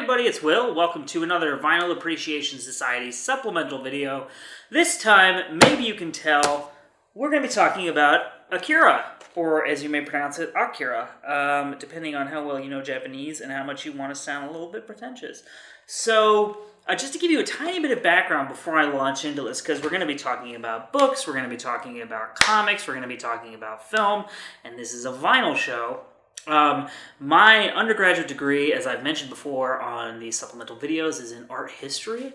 everybody, it's Will. Welcome to another Vinyl Appreciation Society supplemental video. This time, maybe you can tell, we're going to be talking about Akira, or as you may pronounce it, Akira, depending on how well you know Japanese and how much you want to sound a little bit pretentious. So, just to give you a tiny bit of background before I launch into this, because we're going to be talking about books, we're going to be talking about comics, we're going to be talking about film, and this is a vinyl show. My undergraduate degree, as I've mentioned before on these supplemental videos, is in art history.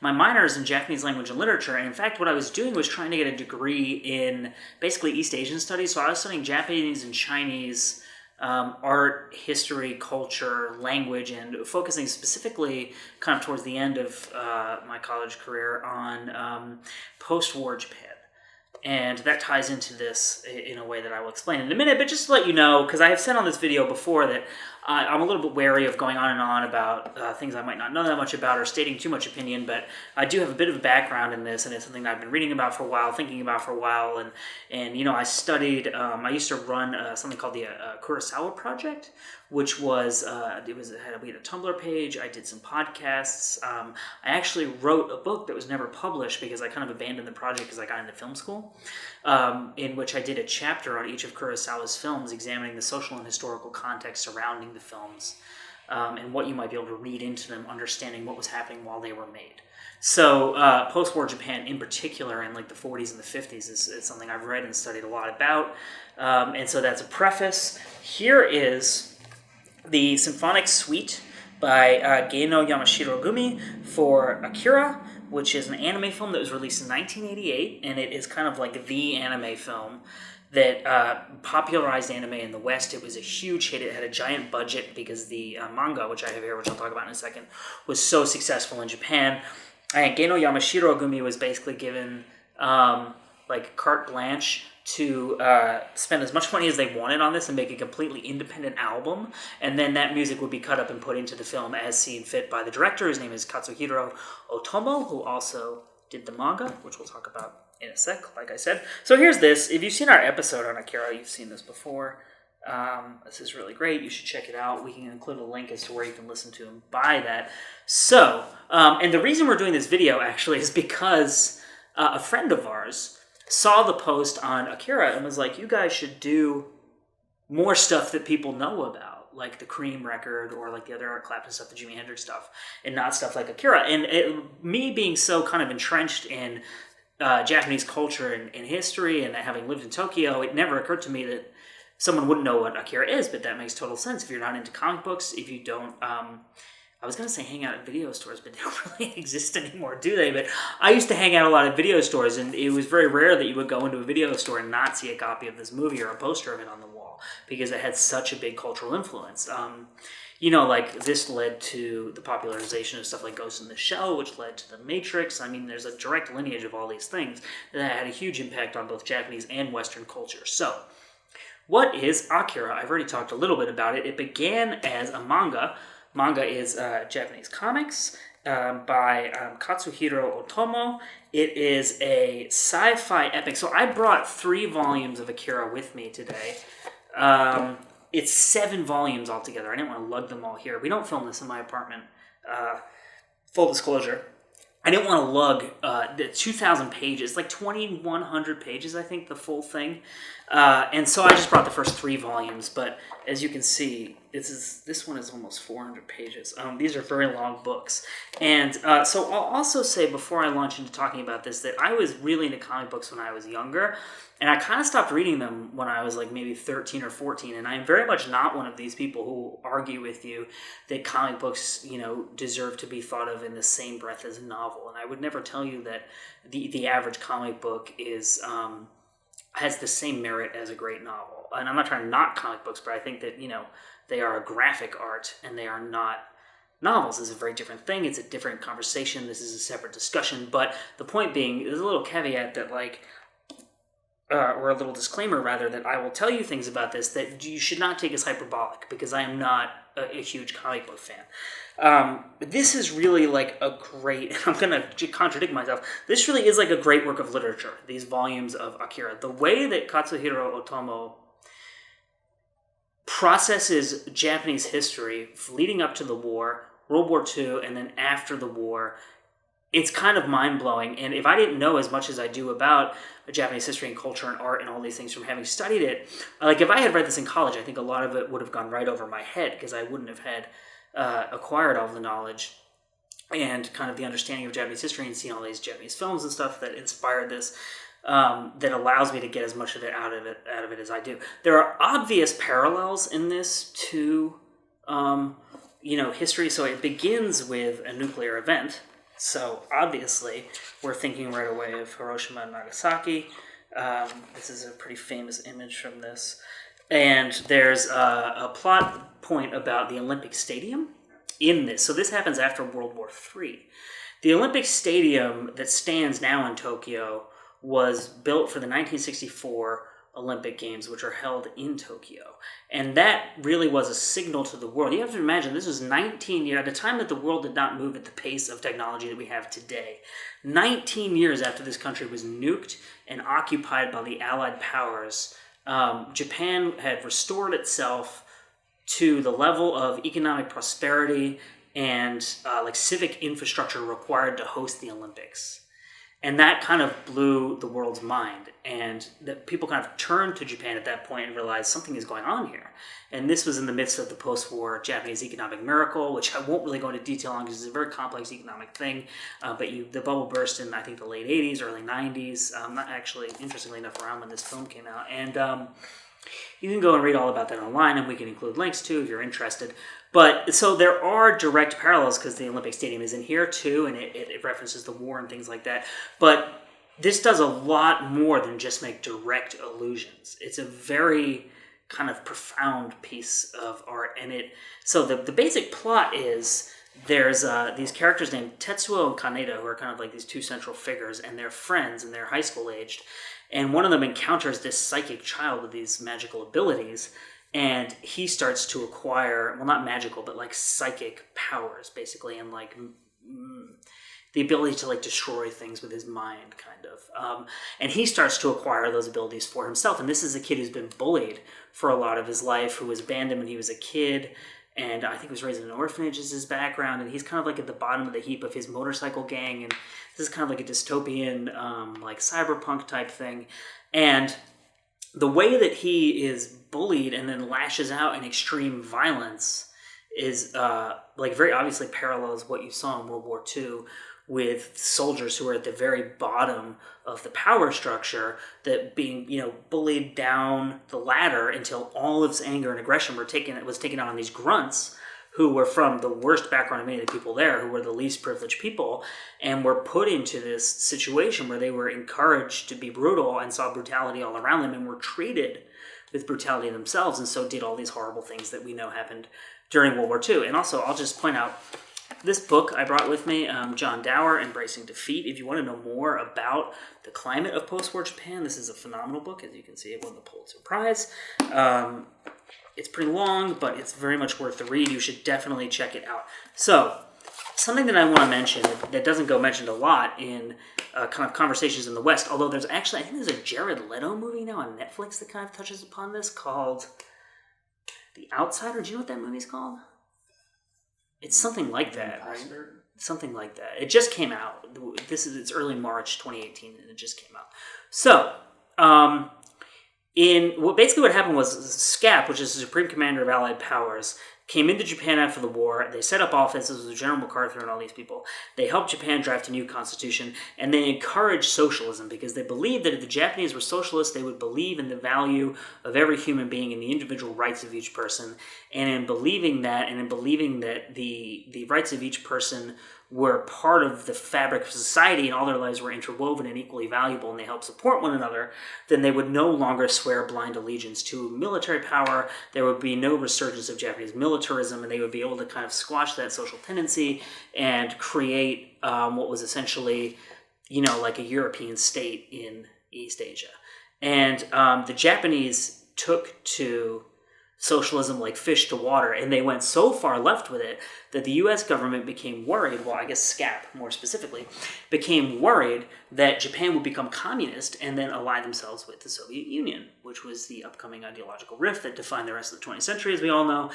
My minor is in Japanese language and literature, and in fact what I was doing was trying to get a degree in basically East Asian studies, so I was studying Japanese and Chinese art, history, culture, language, and focusing specifically kind of towards the end of my college career on post-war Japan. And that ties into this in a way that I will explain in a minute. But just to let you know, because I have said on this video before that I'm a little bit wary of going on and on about things I might not know that much about or stating too much opinion, but I do have a bit of a background in this, and it's something that I've been reading about for a while, thinking about for a while, and you know, I studied, I used to run something called the Kurosawa Project, which was, we had a Tumblr page, I did some podcasts, I actually wrote a book that was never published because I kind of abandoned the project because I got into film school, in which I did a chapter on each of Kurosawa's films, examining the social and historical context surrounding the films, and what you might be able to read into them, understanding what was happening while they were made. So post-war Japan in particular, in like the 40s and the 50s, is something I've read and studied a lot about, and so that's a preface. Here is the symphonic suite by Geino Yamashiro Gumi for Akira, which is an anime film that was released in 1988, and it is kind of like the anime film that popularized anime in the West. It was a huge hit. It had a giant budget because the manga, which I have here, which I'll talk about in a second, was so successful in Japan. And Geino Yamashiro Gumi was basically given like carte blanche to spend as much money as they wanted on this and make a completely independent album, and then that music would be cut up and put into the film as seen fit by the director. His name is Katsuhiro Otomo, who also did the manga, which we'll talk about in a sec, like I said. So here's this. If you've seen our episode on Akira, you've seen this before. This is really great. You should check it out. We can include a link as to where you can listen to and buy that. So, and the reason we're doing this video, actually, is because a friend of ours saw the post on Akira and was like, you guys should do more stuff that people know about, like the Cream record or like the other Eric Clapton stuff, the Jimi Hendrix stuff, and not stuff like Akira. And me being so kind of entrenched in Japanese culture and history, and having lived in Tokyo, it never occurred to me that someone wouldn't know what Akira is, but that makes total sense. If you're not into comic books, if you don't, I was going to say hang out at video stores, but they don't really exist anymore, do they? But I used to hang out a lot at video stores, and it was very rare that you would go into a video store and not see a copy of this movie or a poster of it on the wall, because it had such a big cultural influence. You know, like, this led to the popularization of stuff like Ghost in the Shell, which led to The Matrix. I mean, there's a direct lineage of all these things that had a huge impact on both Japanese and Western culture. So, what is Akira? I've already talked a little bit about it. It began as a manga. Manga is Japanese comics by Katsuhiro Otomo. It is a sci-fi epic. So I brought 3 volumes of Akira with me today. It's 7 volumes altogether. I didn't want to lug them all here. We don't film this in my apartment. Full disclosure. I didn't want to lug the 2,000 pages, like 2,100 pages, I think, the full thing. And so I just brought the first 3 volumes, but as you can see, this one is almost 400 pages. These are very long books. And so I'll also say, before I launch into talking about this, that I was really into comic books when I was younger, and I kind of stopped reading them when I was like maybe 13 or 14, and I'm very much not one of these people who argue with you that comic books, you know, deserve to be thought of in the same breath as a novel. And I would never tell you that the average comic book is has the same merit as a great novel. And I'm not trying to knock comic books, but I think that, you know, they are a graphic art and they are not novels. This is a very different thing. It's a different conversation. This is a separate discussion. But the point being, there's a little caveat that, like, or a little disclaimer rather, that I will tell you things about this that you should not take as hyperbolic, because I am not a huge comic book fan. This is really like a great, I'm going to contradict myself, this really is like a great work of literature, these volumes of Akira. The way that Katsuhiro Otomo processes Japanese history leading up to the war, World War II, and then after the war. It's kind of mind-blowing, and if I didn't know as much as I do about Japanese history and culture and art and all these things from having studied it, like if I had read this in college, I think a lot of it would have gone right over my head because I wouldn't have had acquired all the knowledge and kind of the understanding of Japanese history and seen all these Japanese films and stuff that inspired this, that allows me to get as much of it out of it as I do. There are obvious parallels in this to history. So it begins with a nuclear event. So obviously, we're thinking right away of Hiroshima and Nagasaki. This is a pretty famous image from this. And there's a plot point about the Olympic Stadium in this. So this happens after World War III. The Olympic Stadium that stands now in Tokyo was built for the 1964 Olympic Games, which are held in Tokyo. And that really was a signal to the world. You have to imagine, this was 19 years, at a time that the world did not move at the pace of technology that we have today. 19 years after this country was nuked and occupied by the Allied powers, Japan had restored itself to the level of economic prosperity and civic infrastructure required to host the Olympics. And that kind of blew the world's mind. And that people kind of turned to Japan at that point and realized something is going on here. And this was in the midst of the post-war Japanese economic miracle, which I won't really go into detail on because it's a very complex economic thing. But the bubble burst in, I think, the late 80s, early 90s. Not actually, interestingly enough, around when this film came out. And you can go and read all about that online, and we can include links too if you're interested. But so there are direct parallels because the Olympic Stadium is in here too, and it references the war and things like that. But this does a lot more than just make direct allusions. It's a very kind of profound piece of art, and so the basic plot is there's these characters named Tetsuo and Kaneda who are kind of like these two central figures, and they're friends and they're high school aged, and one of them encounters this psychic child with these magical abilities. And he starts to acquire, well, not magical, but like psychic powers, basically, and like the ability to like destroy things with his mind, kind of. And he starts to acquire those abilities for himself. And this is a kid who's been bullied for a lot of his life, who was abandoned when he was a kid, and I think was raised in an orphanage is his background. And he's kind of like at the bottom of the heap of his motorcycle gang. And this is kind of like a dystopian, like cyberpunk type thing. And the way that he is bullied and then lashes out in extreme violence is very obviously parallels what you saw in World War II with soldiers who are at the very bottom of the power structure, that being bullied down the ladder until all of its anger and aggression was taken out on these grunts who were from the worst background of many of the people there, who were the least privileged people, and were put into this situation where they were encouraged to be brutal and saw brutality all around them and were treated with brutality themselves, and so did all these horrible things that we know happened during World War II. And also, I'll just point out, this book I brought with me, John Dower, Embracing Defeat. If you want to know more about the climate of post-war Japan, this is a phenomenal book. As you can see, it won the Pulitzer Prize. It's pretty long, but it's very much worth the read. You should definitely check it out. So, something that I want to mention that doesn't go mentioned a lot in kind of conversations in the West, although there's actually, I think there's a Jared Leto movie now on Netflix that kind of touches upon this called The Outsider. Do you know what that movie's called? It's something like that, right? Something like that. It just came out. It's early March 2018, and it just came out. So, basically what happened was SCAP, which is the Supreme Commander of Allied Powers, came into Japan after the war. They set up offices with General MacArthur and all these people. They helped Japan draft a new constitution, and they encouraged socialism because they believed that if the Japanese were socialists, they would believe in the value of every human being and the individual rights of each person. And in believing that, the rights of each person were part of the fabric of society and all their lives were interwoven and equally valuable, and they helped support one another, then they would no longer swear blind allegiance to military power. There would be no resurgence of Japanese militarism, and they would be able to kind of squash that social tendency and create what was essentially, like a European state in East Asia. And the Japanese took to socialism like fish to water, and they went so far left with it that the U.S. government became worried, well, I guess SCAP more specifically, became worried that Japan would become communist and then ally themselves with the Soviet Union, which was the upcoming ideological rift that defined the rest of the 20th century, as we all know.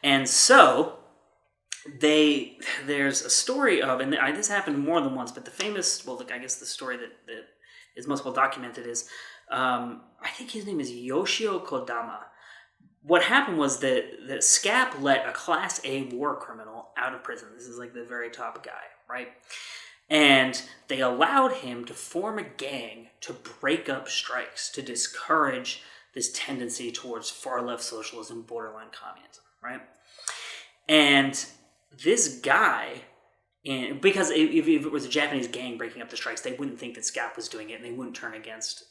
And so there's a story of, and this happened more than once, but the famous, well, I guess the story that is most well documented is, I think his name is Yoshio Kodama. What happened was that SCAP let a Class A war criminal out of prison. This is like the very top guy, right? And they allowed him to form a gang to break up strikes, to discourage this tendency towards far-left socialism, borderline communism, right? And this guy, because if it was a Japanese gang breaking up the strikes, they wouldn't think that SCAP was doing it, and they wouldn't turn against,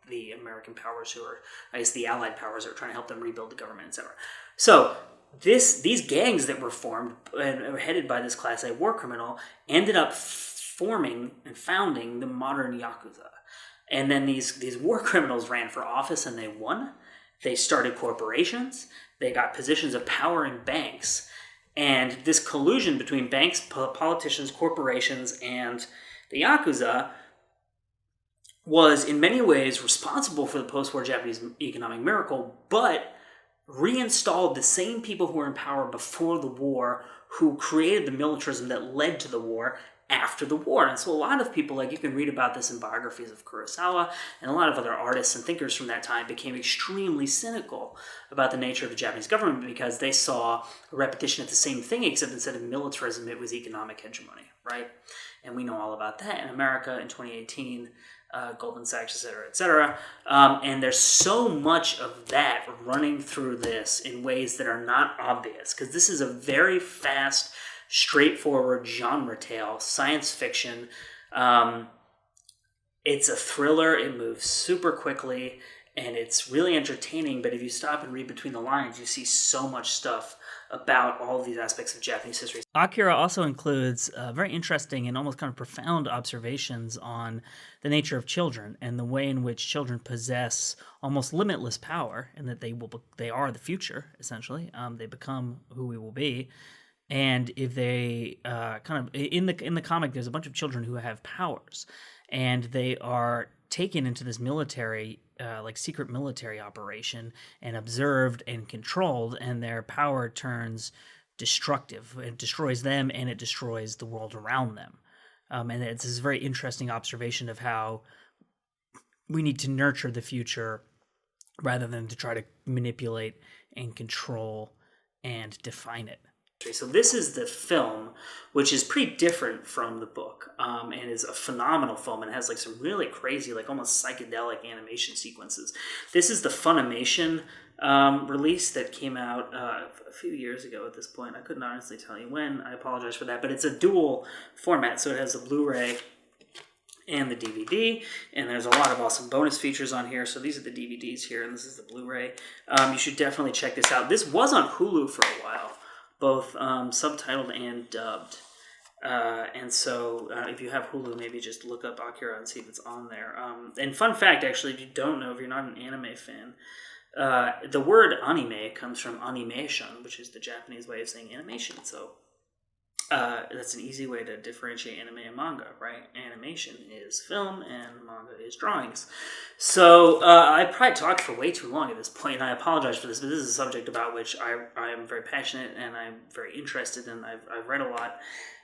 the American powers who are, I guess, the Allied powers that are trying to help them rebuild the government, etc. So these gangs that were formed and were headed by this Class A war criminal ended up forming and founding the modern Yakuza. And then these war criminals ran for office and they won. They started corporations. They got positions of power in banks. And this collusion between banks, politicians, corporations, and the Yakuza was in many ways responsible for the post-war Japanese economic miracle, but reinstalled the same people who were in power before the war, who created the militarism that led to the war after the war. And so a lot of people, like you can read about this in biographies of Kurosawa, and a lot of other artists and thinkers from that time became extremely cynical about the nature of the Japanese government because they saw a repetition of the same thing, except instead of militarism, it was economic hegemony, right? And we know all about that in America in 2018, Goldman Sachs, et cetera, et cetera. And there's so much of that running through this in ways that are not obvious, because this is a very fast, straightforward genre tale, science fiction. It's a thriller. It moves super quickly, and it's really entertaining. But if you stop and read between the lines, you see so much stuff about all of these aspects of Japanese history. Akira also includes very interesting and almost kind of profound observations on the nature of children and the way in which children possess almost limitless power, and that they are the future, essentially. They become who we will be. And if they in the comic, there's a bunch of children who have powers, and they are taken into this military, secret military operation, and observed and controlled, and their power turns destructive. It destroys them, and it destroys the world around them. And it's this very interesting observation of how we need to nurture the future rather than to try to manipulate and control and define it. So this is the film, which is pretty different from the book, and is a phenomenal film, and has like some really crazy, like almost psychedelic animation sequences. This is the Funimation release that came out a few years ago at this point. I couldn't honestly tell you when. I apologize for that, but it's a dual format, so it has the Blu-ray and the DVD, and there's a lot of awesome bonus features on here. So these are the DVDs here, and this is the Blu-ray. You should definitely check this out. This was on Hulu for a while, both subtitled and dubbed. And so if you have Hulu, maybe just look up Akira and see if it's on there. And fun fact, actually, if you don't know, if you're not an anime fan, the word anime comes from animation, which is the Japanese way of saying animation. So that's an easy way to differentiate anime and manga, right? Animation is film and manga is drawings. So I probably talked for way too long at this point, and I apologize for this, but this is a subject about which I am very passionate and I'm very interested in. I've read a lot,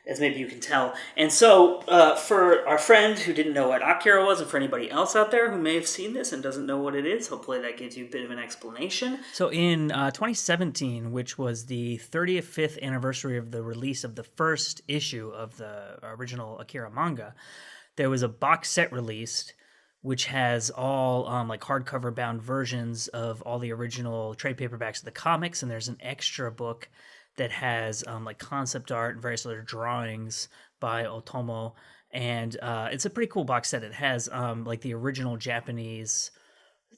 as maybe you can tell. And so for our friend who didn't know what Akira was, and for anybody else out there who may have seen this and doesn't know what it is, hopefully that gives you a bit of an explanation. So in 2017, which was the 35th anniversary of the release of the first issue of the original Akira manga, there was a box set released which has all like hardcover bound versions of all the original trade paperbacks of the comics, and there's an extra book that has like concept art and various other drawings by Otomo, and it's a pretty cool box set. It has like the original Japanese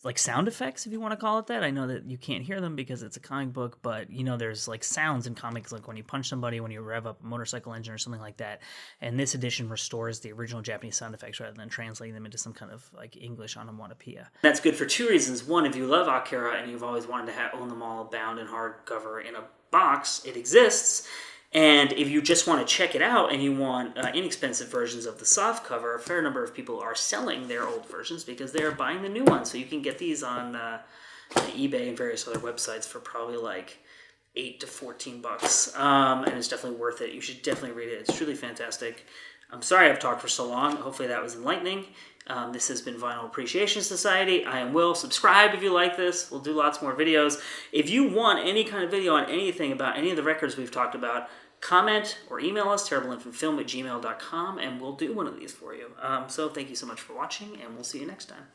like sound effects, if you want to call it that. I know that you can't hear them because it's a comic book, but you know there's like sounds in comics, like when you punch somebody, when you rev up a motorcycle engine or something like that. And this edition restores the original Japanese sound effects rather than translating them into some kind of like English onomatopoeia. That's good for two reasons. One, if you love Akira and you've always wanted to own them all bound in hardcover in a box, it exists. And if you just want to check it out and you want inexpensive versions of the soft cover, a fair number of people are selling their old versions because they're buying the new ones. So you can get these on eBay and various other websites for probably like $8 to $14, and it's definitely worth it. You should definitely read it. It's truly fantastic. I'm sorry I've talked for so long. Hopefully that was enlightening. This has been Vinyl Appreciation Society. I am Will. Subscribe if you like this. We'll do lots more videos. If you want any kind of video on anything about any of the records we've talked about, comment or email us, terribleinfantfilm@gmail.com, and we'll do one of these for you. So thank you so much for watching, and we'll see you next time.